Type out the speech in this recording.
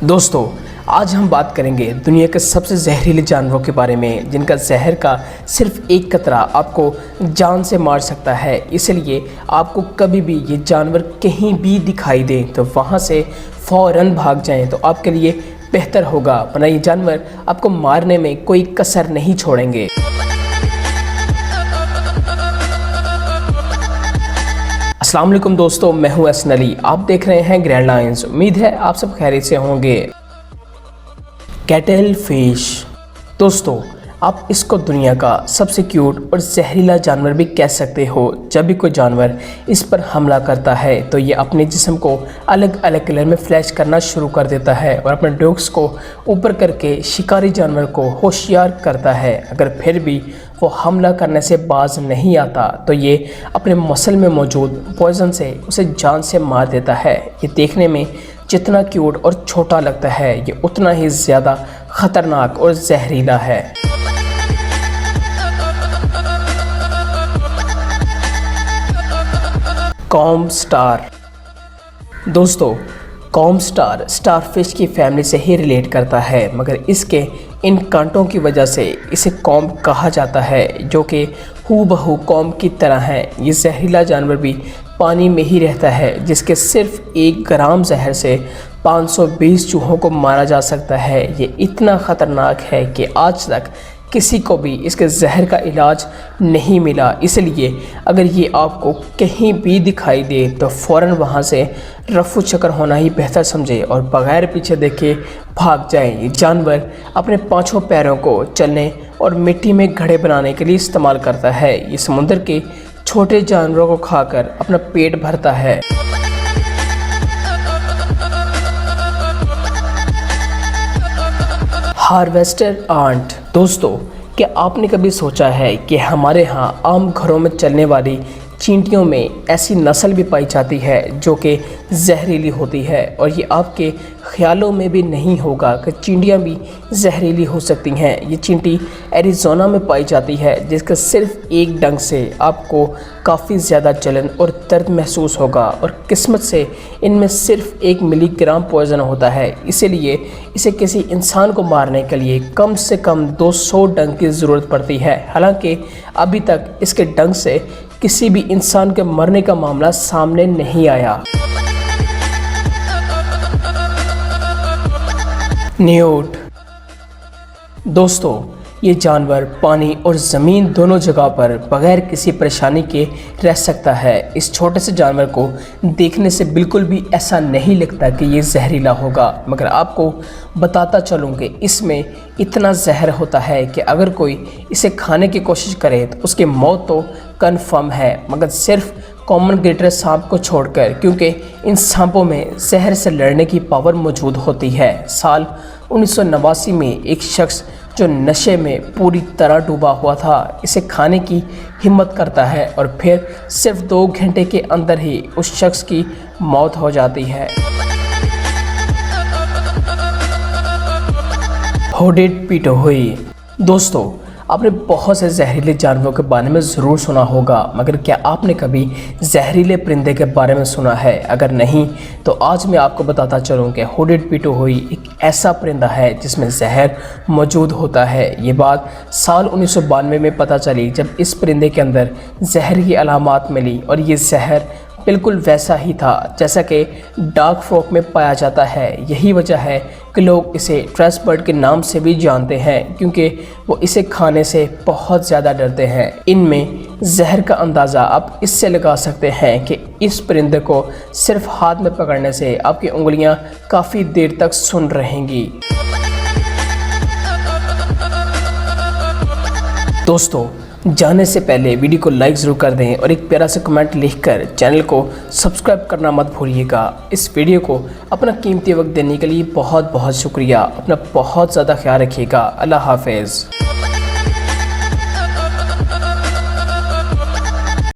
दोस्तों, आज हम बात करेंगे दुनिया के सबसे जहरीले जानवरों के बारे में, जिनका जहर का सिर्फ एक कतरा आपको जान से मार सकता है। इसलिए आपको कभी भी ये जानवर कहीं भी दिखाई दे तो वहाँ से फ़ौरन भाग जाएं तो आपके लिए बेहतर होगा, वरना ये जानवर आपको मारने में कोई कसर नहीं छोड़ेंगे। अस्सलाम वालेकुम दोस्तों, मैं हूं एहसन अली। आप देख रहे हैं ग्रैंड लाइन्स। उम्मीद है आप सब खैरियत से होंगे। कैटल फिश दोस्तों, आप इसको दुनिया का सबसे क्यूट और जहरीला जानवर भी कह सकते हो। जब भी कोई जानवर इस पर हमला करता है तो ये अपने जिस्म को अलग अलग कलर में फ्लैश करना शुरू कर देता है और अपने डोक्स को ऊपर करके शिकारी जानवर को होशियार करता है। अगर फिर भी वो हमला करने से बाज नहीं आता तो ये अपने मसल में मौजूद पॉइजन से उसे जान से मार देता है। ये देखने में जितना क्यूट और छोटा लगता है, ये उतना ही ज़्यादा ख़तरनाक और जहरीला है। कॉम्ब स्टार दोस्तों, कॉम्ब स्टार स्टारफिश की फैमिली से ही रिलेट करता है, मगर इसके इन कांटों की वजह से इसे कॉम्ब कहा जाता है, जो कि हूबहू कॉम्ब की तरह है। ये जहरीला जानवर भी पानी में ही रहता है, जिसके सिर्फ 1 ग्राम जहर से 520 चूहों को मारा जा सकता है। ये इतना ख़तरनाक है कि आज तक किसी को भी इसके जहर का इलाज नहीं मिला। इसलिए अगर ये आपको कहीं भी दिखाई दे तो फ़ौरन वहाँ से रफू चक्कर होना ही बेहतर समझे और बगैर पीछे देखे भाग जाए। ये जानवर अपने 5 पैरों को चलने और मिट्टी में घड़े बनाने के लिए इस्तेमाल करता है। ये समुद्र के छोटे जानवरों को खाकर अपना पेट भरता है। हार्वेस्टर आंट दोस्तों, क्या आपने कभी सोचा है कि हमारे यहाँ आम घरों में चलने वाली चींटियों में ऐसी नस्ल भी पाई जाती है जो कि जहरीली होती है, और ये आपके ख्यालों में भी नहीं होगा कि चींटियाँ भी जहरीली हो सकती हैं। ये चींटी एरिज़ोना में पाई जाती है, जिसका सिर्फ एक डंक से आपको काफ़ी ज़्यादा जलन और दर्द महसूस होगा, और किस्मत से इनमें सिर्फ 1 मिलीग्राम पॉइजन होता है। इसीलिए इसे किसी इंसान को मारने के लिए कम से कम 200 डंक की ज़रूरत पड़ती है। हालांकि अभी तक इसके डंक से किसी भी इंसान के मरने का मामला सामने नहीं आया। न्यूट दोस्तों, ये जानवर पानी और ज़मीन दोनों जगह पर बगैर किसी परेशानी के रह सकता है। इस छोटे से जानवर को देखने से बिल्कुल भी ऐसा नहीं लगता कि ये जहरीला होगा, मगर आपको बताता चलूँ कि इसमें इतना जहर होता है कि अगर कोई इसे खाने की कोशिश करे तो उसकी मौत तो कन्फर्म है, मगर सिर्फ कॉमन ग्रेटर सांप को छोड़कर, क्योंकि इन सांपों में जहर से लड़ने की पावर मौजूद होती है। साल 1989 में एक शख्स जो नशे में पूरी तरह डूबा हुआ था, इसे खाने की हिम्मत करता है और फिर सिर्फ 2 घंटे के अंदर ही उस शख्स की मौत हो जाती है। होडेड पिटोहुई दोस्तों, आपने बहुत से जहरीले जानवरों के बारे में ज़रूर सुना होगा, मगर क्या आपने कभी जहरीले परिंदे के बारे में सुना है? अगर नहीं तो आज मैं आपको बताता चलूँ कि होडेड पिटोहुई एक ऐसा परिंदा है जिसमें जहर मौजूद होता है। ये बात साल 1992 में पता चली जब इस परिंदे के अंदर जहर की अलामात मिली, और ये जहर बिल्कुल वैसा ही था जैसा कि डार्क फ्रॉक में पाया जाता है। यही वजह है कि लोग इसे ट्रेस बर्ड के नाम से भी जानते हैं, क्योंकि वो इसे खाने से बहुत ज़्यादा डरते हैं। इनमें जहर का अंदाज़ा आप इससे लगा सकते हैं कि इस परिंदे को सिर्फ हाथ में पकड़ने से आपकी उंगलियां काफ़ी देर तक सुन रहेंगी। दोस्तों, जाने से पहले वीडियो को लाइक ज़रूर कर दें और एक प्यारा सा कमेंट लिखकर चैनल को सब्सक्राइब करना मत भूलिएगा। इस वीडियो को अपना कीमती वक्त देने के लिए बहुत बहुत शुक्रिया। अपना बहुत ज़्यादा ख्याल रखिएगा। अल्लाह हाफ़िज़।